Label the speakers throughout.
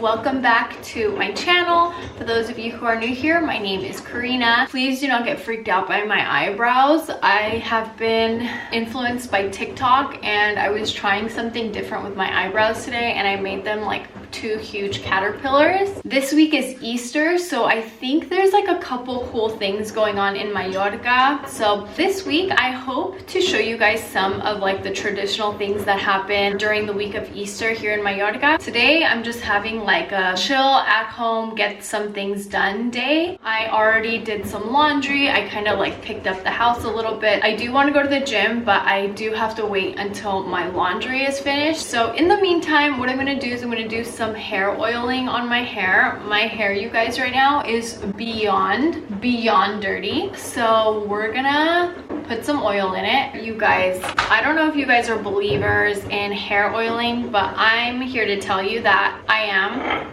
Speaker 1: welcome back to my channel. For those of you who are new here, my name is Karina. Please do not get freaked out by my eyebrows. I have been influenced by TikTok and I was trying something different with my eyebrows today and I made them like two huge caterpillars. This week is Easter, so I think there's like a couple cool things going on in Mallorca. So this week I hope to show you guys some of like the traditional things that happen during the week of Easter here in Mallorca. Today I'm just having like a chill at home, get some things done day. I already did some laundry. I kind of like picked up the house a little bit. I do want to go to the gym, but I do have to wait until my laundry is finished. So in the meantime, what I'm going to do is I'm going to do some hair oiling on my hair. My hair, you guys, right now is beyond dirty. So we're gonna put some oil in it. You guys, I don't know if you guys are believers in hair oiling, but I'm here to tell you that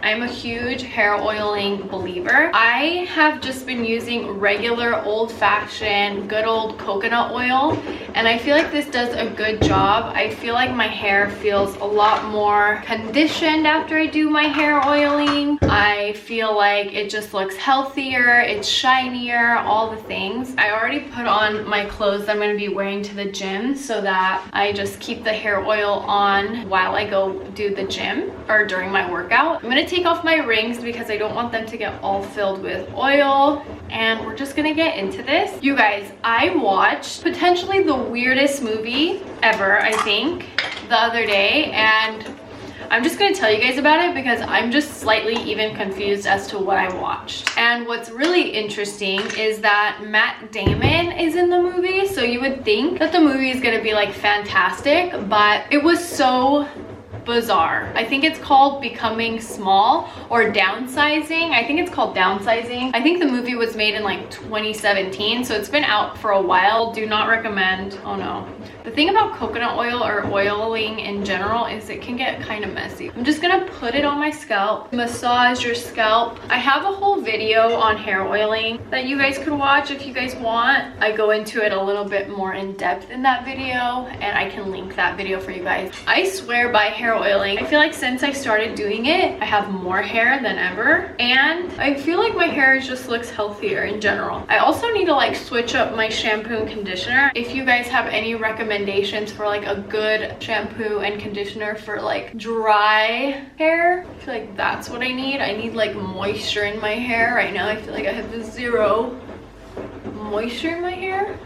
Speaker 1: I'm a huge hair oiling believer. I have just been using regular old-fashioned good old coconut oil, and I feel like this does a good job. I feel like my hair feels a lot more conditioned after I do my hair oiling. I feel like it just looks healthier, it's shinier, all the things. I already put on my clothes I'm going to be wearing to the gym so that I just keep the hair oil on while I go do the gym or during my workout. I'm going to take off my rings because I don't want them to get all filled with oil, and we're just going to get into this. You guys, I watched potentially the weirdest movie ever, I think, the other day, and I'm just gonna tell you guys about it because I'm just slightly even confused as to what I watched. And what's really interesting is that Matt Damon is in the movie, so you would think that the movie is gonna be like fantastic, but it was so bizarre. I think it's called Becoming Small or Downsizing. I think it's called Downsizing. I think the movie was made in like 2017, so it's been out for a while. Do not recommend. Oh no. The thing about coconut oil or oiling in general is it can get kind of messy. I'm just gonna put it on my scalp, massage your scalp. I have a whole video on hair oiling that you guys could watch if you guys want. I go into it a little bit more in depth in that video, and I can link that video for you guys. I swear by hair oiling. I feel like since I started doing it, I have more hair than ever, and I feel like my hair just looks healthier in general. I also need to like switch up my shampoo and conditioner. If you guys have any recommendations for like a good shampoo and conditioner for like dry hair, I feel like that's what I need. I need like moisture in my hair. Right now I feel like I have zero moisture in my hair.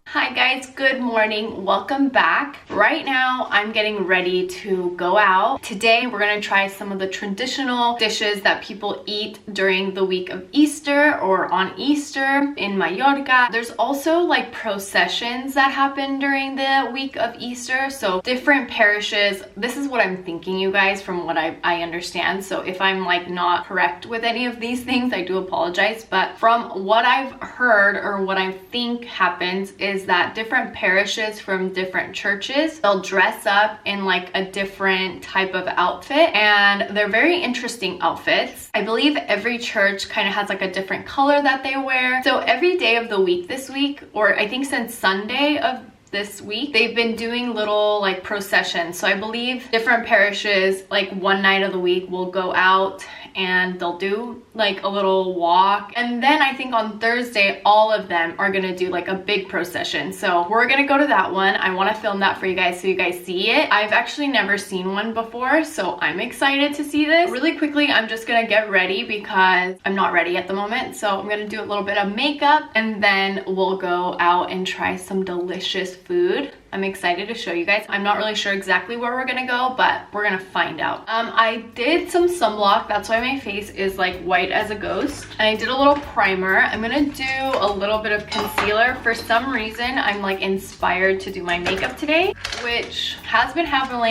Speaker 1: Hi guys, good morning, welcome back. Right now I'm getting ready to go out. Today we're gonna try some of the traditional dishes that people eat during the week of Easter or on Easter in Mallorca. There's also like processions that happen during the week of Easter, so different parishes. This is what I'm thinking, you guys, from what I understand. So if I'm like not correct with any of these things, I do apologize, but from what I've heard or what I think happens is that different parishes from different churches, they'll dress up in like a different type of outfit, and they're very interesting outfits. I believe every church kind of has like a different color that they wear. So every day of the week this week, or I think since Sunday of this week, they've been doing little like processions. So I believe different parishes like one night of the week will go out and they'll do like a little walk, and then I think on Thursday all of them are gonna do like a big procession. So we're gonna go to that one. I want to film that for you guys so you guys see it. I've actually never seen one before, so I'm excited to see this. Really quickly, I'm just gonna get ready because I'm not ready at the moment, so I'm gonna do a little bit of makeup and then we'll go out and try some delicious food. I'm excited to show you guys. I'm not really sure exactly where we're gonna go, but we're gonna find out. I did some sunblock, that's why my face is like white as a ghost. And I did a little primer. I'm gonna do a little bit of concealer. For some reason, I'm like inspired to do my makeup today, which has been happening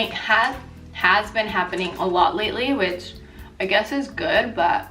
Speaker 1: a lot lately, which I guess is good, but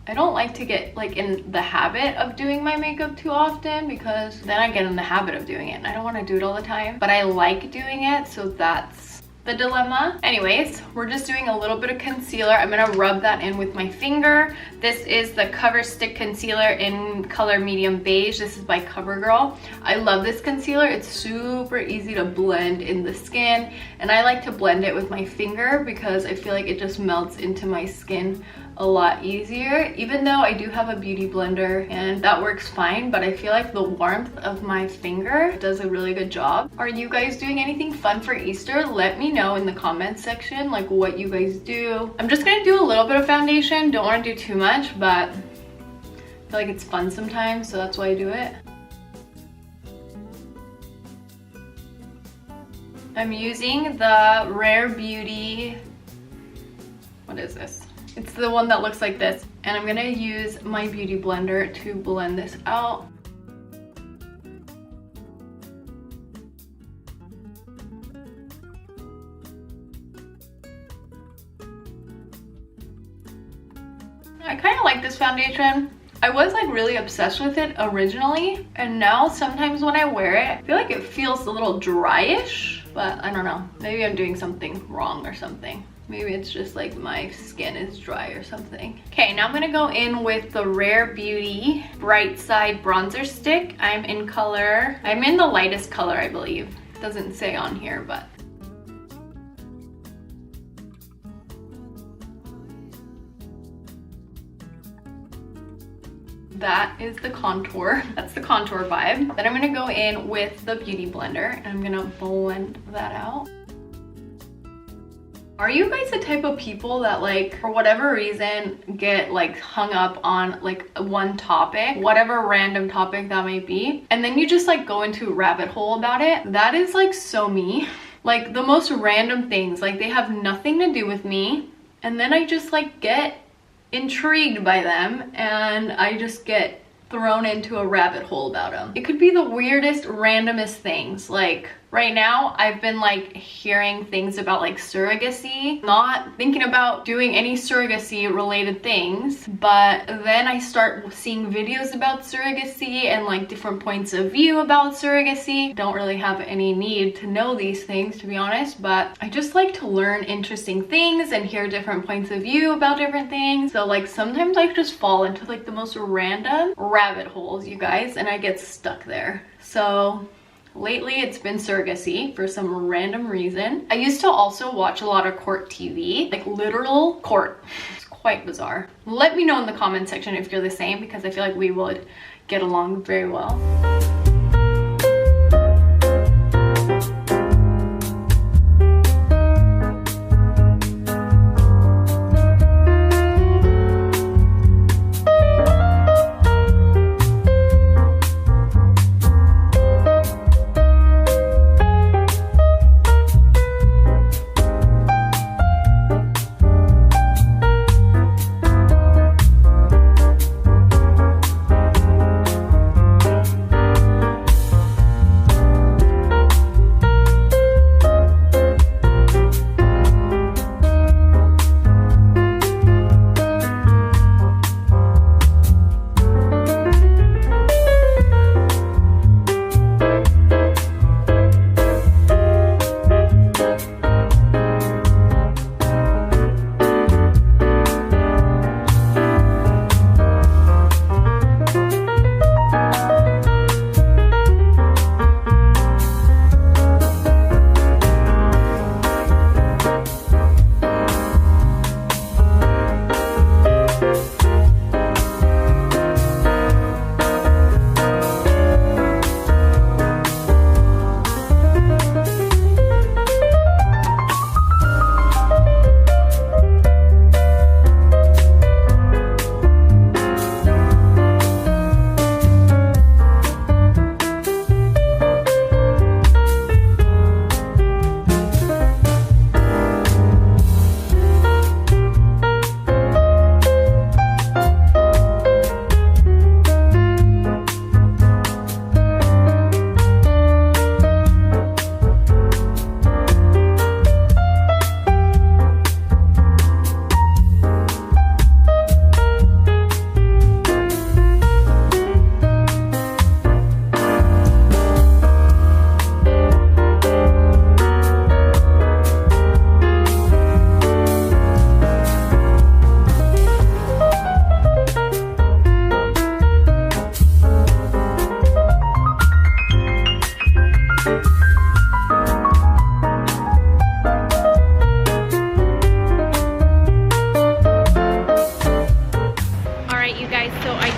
Speaker 1: I don't like to get like in the habit of doing my makeup too often because then I get in the habit of doing it and I don't want to do it all the time, but I like doing it, so that's the dilemma. Anyways, we're just doing a little bit of concealer. I'm gonna rub that in with my finger. This is the Cover Stick Concealer in color medium beige. This is by CoverGirl. I love this concealer. It's super easy to blend in the skin, and I like to blend it with my finger because I feel like it just melts into my skin a lot easier, even though I do have a beauty blender and that works fine, but I feel like the warmth of my finger does a really good job. Are you guys doing anything fun for Easter? Let me know in the comments section, like what you guys do. I'm just gonna do a little bit of foundation. Don't want to do too much, but I feel like it's fun sometimes, so that's why I do it. I'm using the Rare Beauty, what is this? It's the one that looks like this, and I'm gonna use my beauty blender to blend this out. I kind of like this foundation. I was like really obsessed with it originally, and now sometimes when I wear it, I feel like it feels a little dryish, but I don't know. Maybe I'm doing something wrong or something. Maybe it's just like my skin is dry or something. Okay, now I'm gonna go in with the Rare Beauty Bright Side Bronzer Stick. I'm in the lightest color, I believe. It doesn't say on here, but. That is the contour. That's the contour vibe. Then I'm gonna go in with the beauty blender and I'm gonna blend that out. Are you guys the type of people that, like, for whatever reason get like hung up on like one topic, whatever random topic that may be, and then you just like go into a rabbit hole about it? That is like so me. Like the most random things, like they have nothing to do with me, and then I just like get intrigued by them and I just get thrown into a rabbit hole about them. It could be the weirdest, randomest things. Like right now, I've been like hearing things about like surrogacy, not thinking about doing any surrogacy related things, but then I start seeing videos about surrogacy and like different points of view about surrogacy. Don't really have any need to know these things, to be honest, but I just like to learn interesting things and hear different points of view about different things. So like sometimes I just fall into like the most random rabbit holes, you guys, and I get stuck there. So lately it's been surrogacy for some random reason. I used to also watch a lot of court TV, like literal court. It's quite bizarre. Let me know in the comment section if you're the same, because I feel like we would get along very well.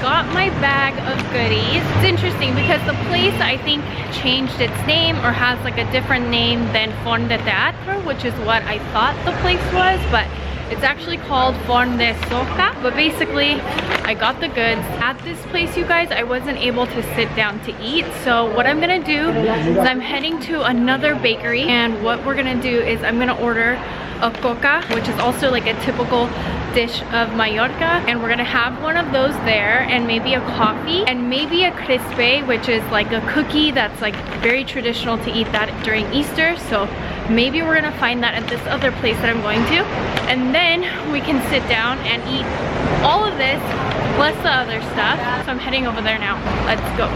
Speaker 1: got my bag of goodies. It's interesting because the place I think changed its name or has like a different name than Forn de Teatro, which is what I thought the place was, but it's actually called Forn de Xoxo. But basically, I got the goods. At this place, you guys, I wasn't able to sit down to eat. So what I'm gonna do is I'm heading to another bakery, and what we're gonna do is I'm gonna order a coca, which is also like a typical dish of Mallorca, and we're gonna have one of those there, and maybe a coffee, and maybe a crispe, which is like a cookie that's like very traditional to eat that during Easter. So maybe we're gonna find that at this other place that I'm going to, and then we can sit down and eat all of this plus the other stuff. So I'm heading over there now. Let's go.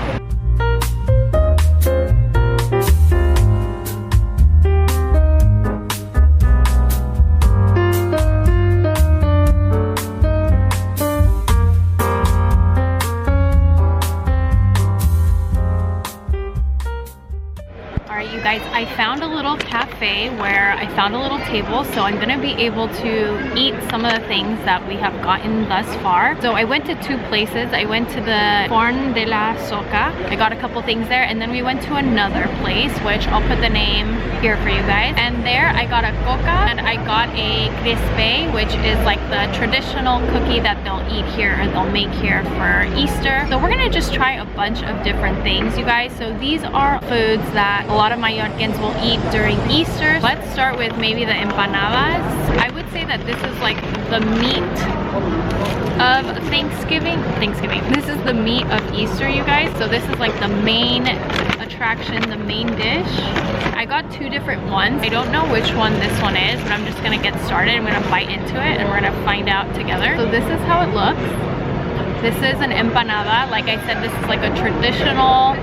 Speaker 1: You guys, I found a little cafe where I found a little table, so I'm gonna be able to eat some of the things that we have gotten thus far. So I went to two places. I went to the Forn de la Xoxo. I got a couple things there, and then we went to another place, which I'll put the name here for you guys. And there I got a coca, and I got a crispe, which is like the traditional cookie that they'll eat here, or they'll make here for Easter. So we're gonna just try a bunch of different things, you guys. So these are foods that a lot of Mallorcans will eat during Easter. Let's start with maybe the empanadas. I would say that this is like the meat of Thanksgiving. This is the meat of Easter, you guys. So this is like the main attraction, the main dish. I got two different ones. I don't know which one this one is, but I'm just gonna get started. I'm gonna bite into it and we're gonna find out together. So this is how it looks. This is an empanada. Like I said, this is like a traditional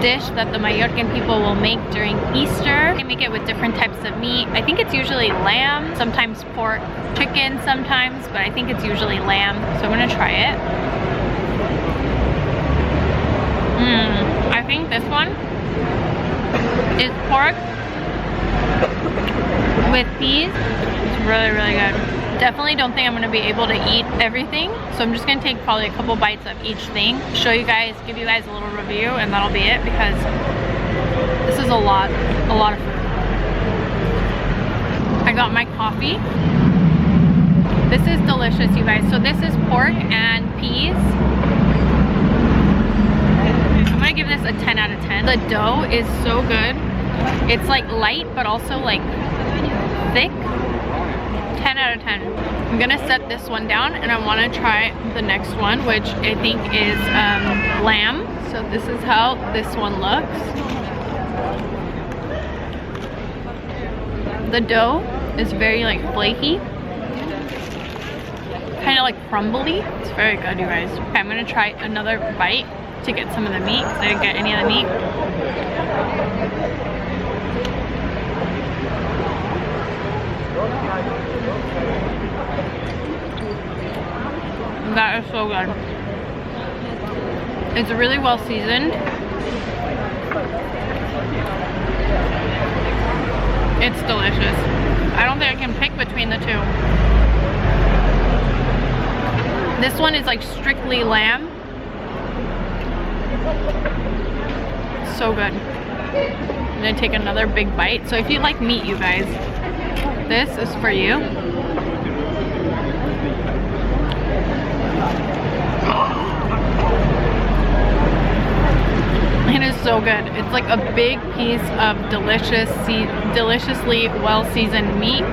Speaker 1: dish that the Mallorcan people will make during Easter. They make it with different types of meat. I think it's usually lamb, sometimes pork, chicken sometimes, but I think it's usually lamb. So I'm gonna try it. I think this one is pork with peas. It's really, really good. Definitely don't think I'm gonna be able to eat everything, so I'm just gonna take probably a couple bites of each thing, show you guys, give you guys a little review, and that'll be it, because this is a lot of food. I got my coffee. This is delicious, you guys. So this is pork and peas. I'm gonna give this a 10 out of 10. The dough is so good. It's like light, but also like thick. 10 out of 10. I'm gonna set this one down, and I want to try the next one, which I think is lamb. So this is how this one looks. The dough is very like flaky, kind of like crumbly. It's very good, you guys. Okay, I'm gonna try another bite to get some of the meat, because I didn't get any of the meat. That is so good. It's really well seasoned. It's delicious. I don't think I can pick between the two. This one is like strictly lamb. So good. I'm gonna take another big bite. So if you like meat, you guys, this is for you. It is so good. It's like a big piece of deliciously well-seasoned meat.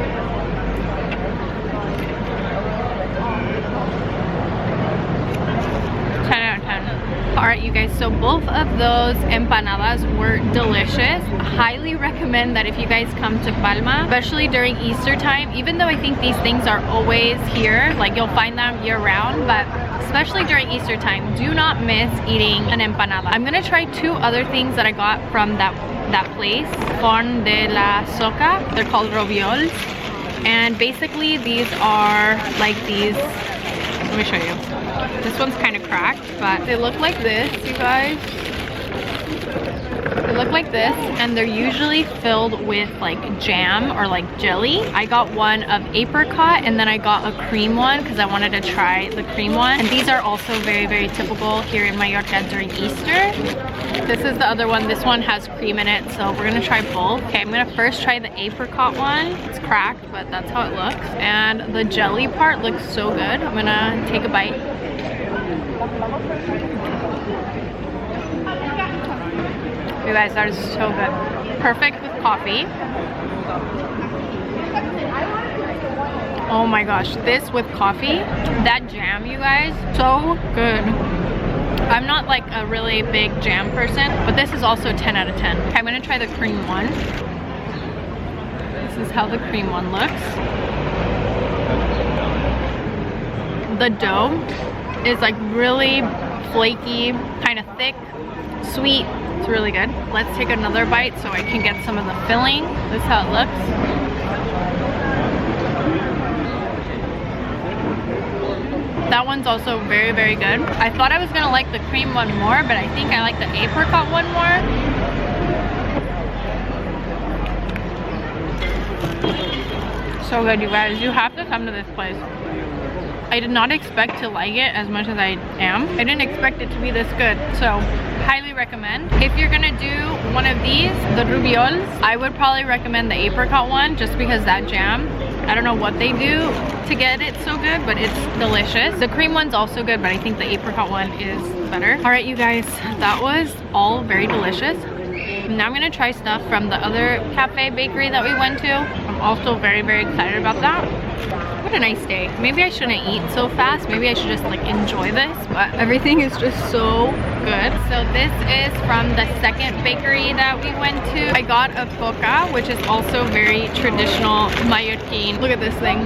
Speaker 1: Alright, you guys, so both of those empanadas were delicious. Highly recommend that if you guys come to Palma, especially during Easter time, even though I think these things are always here, like you'll find them year round, but especially during Easter time, do not miss eating an empanada. I'm gonna try two other things that I got from that place, Forn de la Xoxo. They're called roviols, and basically these are like these. Let me show you. This one's kind of cracked, but they look like this, you guys. They look like this, and they're usually filled with like jam or like jelly. I got one of apricot, and then I got a cream one because I wanted to try the cream one. And these are also very, very typical here in Mallorca during Easter. This is the other one. This one has cream in it, so we're gonna try both. Okay, I'm gonna first try the apricot one. It's cracked, but that's how it looks. And the jelly part looks so good. I'm gonna take a bite. You guys, that is so good. Perfect with coffee. Oh my gosh, this with coffee, that jam, you guys, so good. I'm not like a really big jam person, but this is also 10 out of 10. Okay, I'm gonna try the cream one. This is how the cream one looks. The dough is like really flaky, kind of thick, sweet. It's really good. Let's take another bite so I can get some of the filling. This is how it looks. That one's also very, very good. I thought I was gonna like the cream one more, but I think I like the apricot one more. So good, you guys. You have to come to this place. I did not expect to like it as much as I am. I didn't expect it to be this good. So highly recommend. If you're gonna do one of these, the rubiols, I would probably recommend the apricot one just because that jam, I don't know what they do to get it so good, but it's delicious. The cream one's also good, but I think the apricot one is better. All right, you guys, that was all very delicious. Now I'm gonna try stuff from the other cafe bakery that we went to. I'm also very, very excited about that. What a nice day. Maybe I shouldn't eat so fast. Maybe I should just like enjoy this, but everything is just so good. So this is from the second bakery that we went to. I got a coca, which is also very traditional Mallorquin. Look at this thing.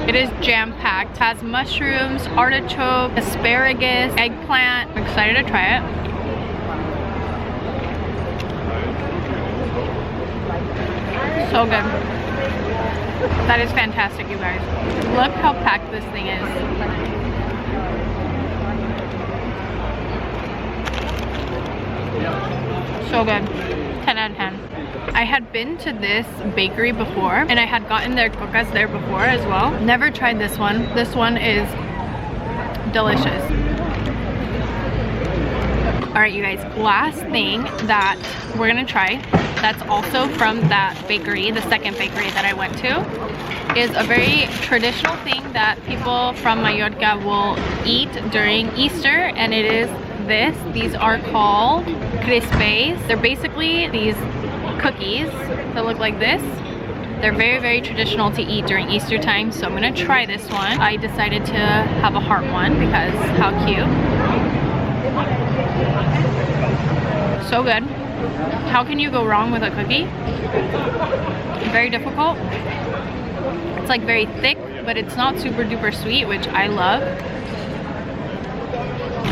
Speaker 1: It is jam-packed. It has mushrooms, artichoke, asparagus, eggplant. I'm excited to try it. So good. That is fantastic, you guys. Look how packed this thing is. So good. 10 out of 10. I had been to this bakery before, and I had gotten their cocas there before as well. Never tried this one. This one is delicious. Alright, you guys, last thing that we're gonna try that's also from that bakery, the second bakery that I went to, is a very traditional thing that people from Mallorca will eat during Easter, and it is this. These are called crispes. They're basically these cookies that look like this. They're very, very traditional to eat during Easter time, so I'm gonna try this one. I decided to have a heart one because how cute. So good. How can you go wrong with a cookie? Very difficult. It's like very thick, but it's not super duper sweet, which I love.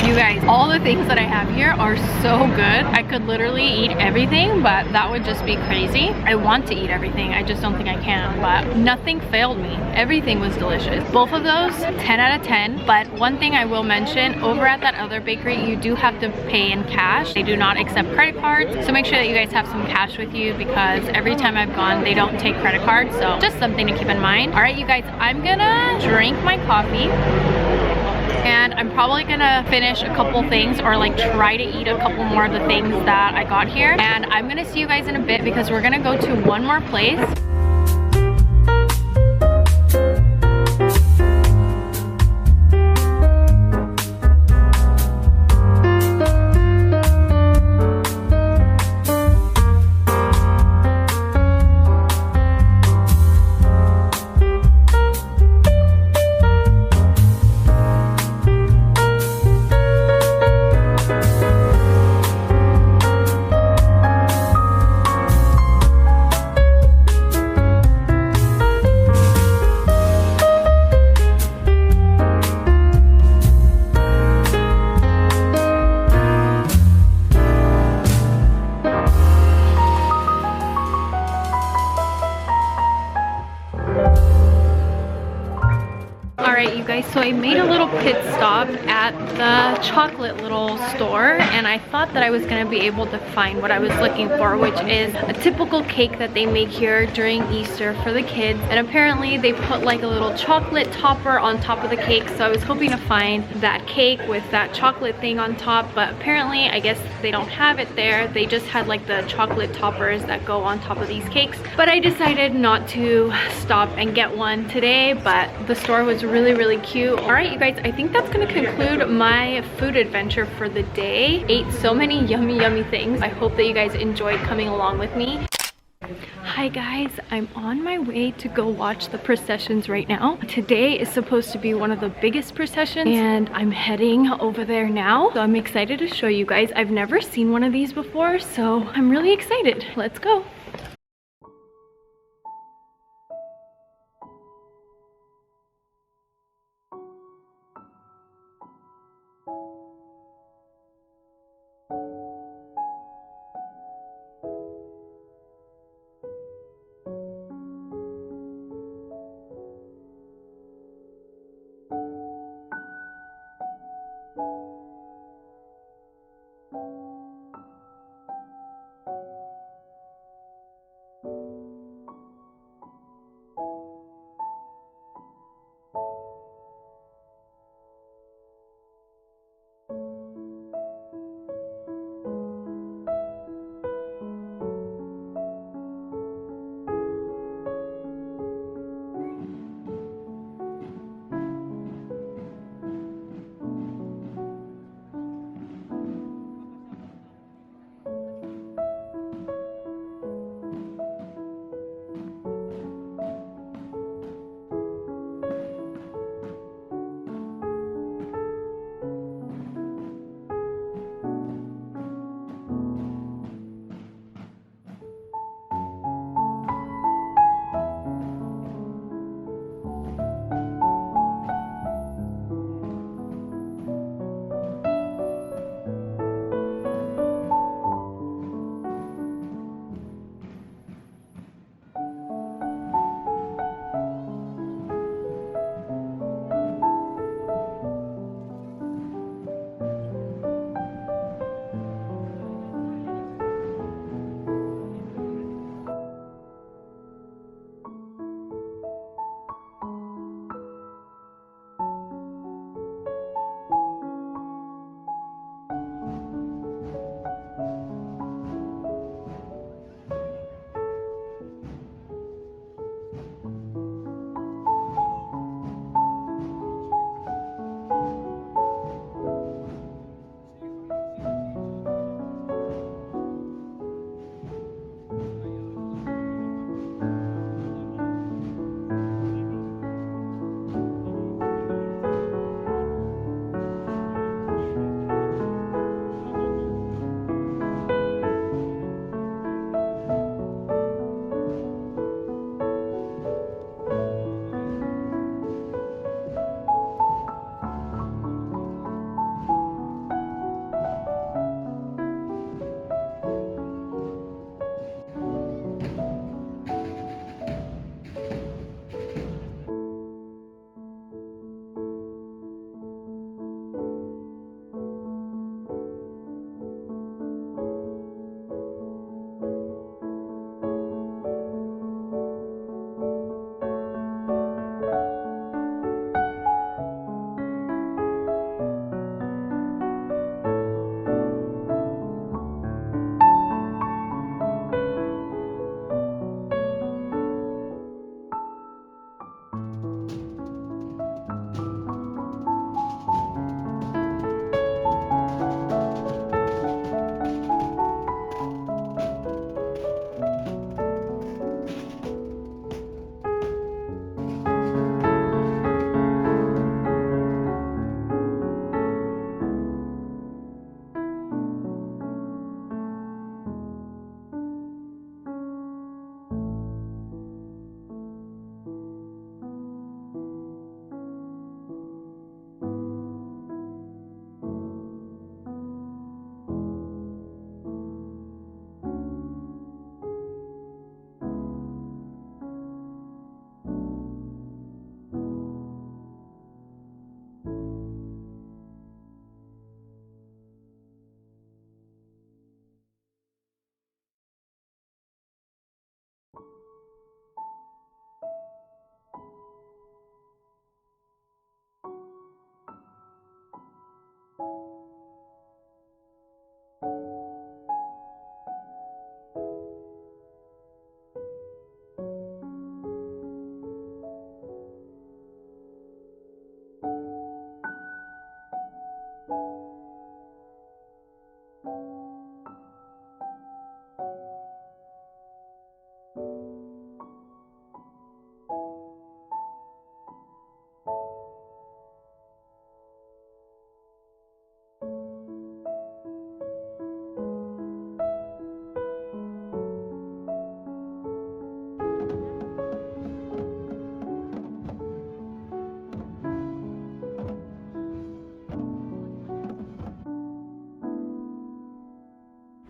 Speaker 1: You guys, all the things that I have here are so good. I could literally eat everything, but that would just be crazy. I want to eat everything, I just don't think I can, but nothing failed me. Everything was delicious. Both of those, 10 out of 10. But one thing I will mention, over at that other bakery, you do have to pay in cash. They do not accept credit cards, so make sure that you guys have some cash with you because every time I've gone, they don't take credit cards, so just something to keep in mind. All right, you guys, I'm gonna drink my coffee. And I'm probably gonna finish a couple things or like try to eat a couple more of the things that I got here. And I'm gonna see you guys in a bit because we're gonna go to one more place. So I made a little pit stop at the chocolate little store, and I thought that I was gonna be able to find what I was looking for, which is a typical cake that they make here during Easter for the kids. And apparently they put like a little chocolate topper on top of the cake, so I was hoping to find that cake with that chocolate thing on top, but apparently I guess they don't have it there. They just had like the chocolate toppers that go on top of these cakes. But I decided not to stop and get one today, but the store was really cute. All right, you guys, I think that's gonna conclude my food adventure for the day. Ate so many yummy things. I hope that you guys enjoyed coming along with me. Hi guys, I'm on my way to go watch the processions right now. Today is supposed to be one of the biggest processions, and I'm heading over there now. So I'm excited to show you guys. I've never seen one of these before, so I'm really excited. Let's go.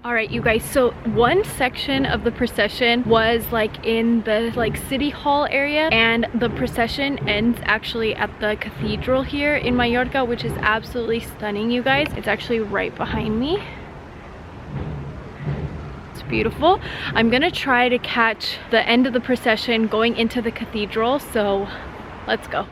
Speaker 1: All right, you guys, so one section of the procession was like in the city hall area, and the procession ends actually at the cathedral here in Mallorca, which is absolutely stunning, you guys. It's actually right behind me. It's beautiful. I'm gonna try to catch the end of the procession going into the cathedral, so let's go.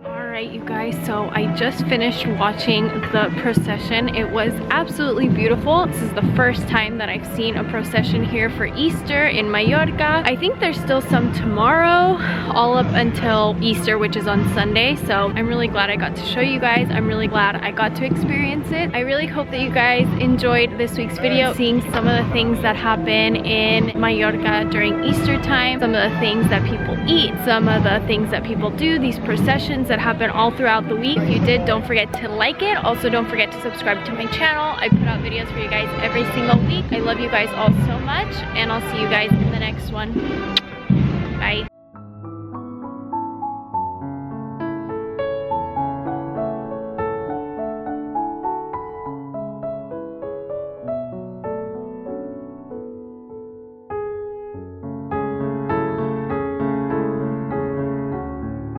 Speaker 1: Alright, you guys, so I just finished watching the procession. It was absolutely beautiful. This is the first time that I've seen a procession here for Easter in Mallorca. I think there's still some tomorrow, all up until Easter, which is on Sunday. So I'm really glad I got to show you guys. I'm really glad I got to experience it. I really hope that you guys enjoyed this week's video, seeing some of the things that happen in Mallorca during Easter time, some of the things that people eat, some of the things that people do, these processions that happen all throughout the week. If you did, don't forget to like it. Also, don't forget to subscribe to my channel. I put out videos for you guys every single week. I love you guys all so much, and I'll see you guys in the next one.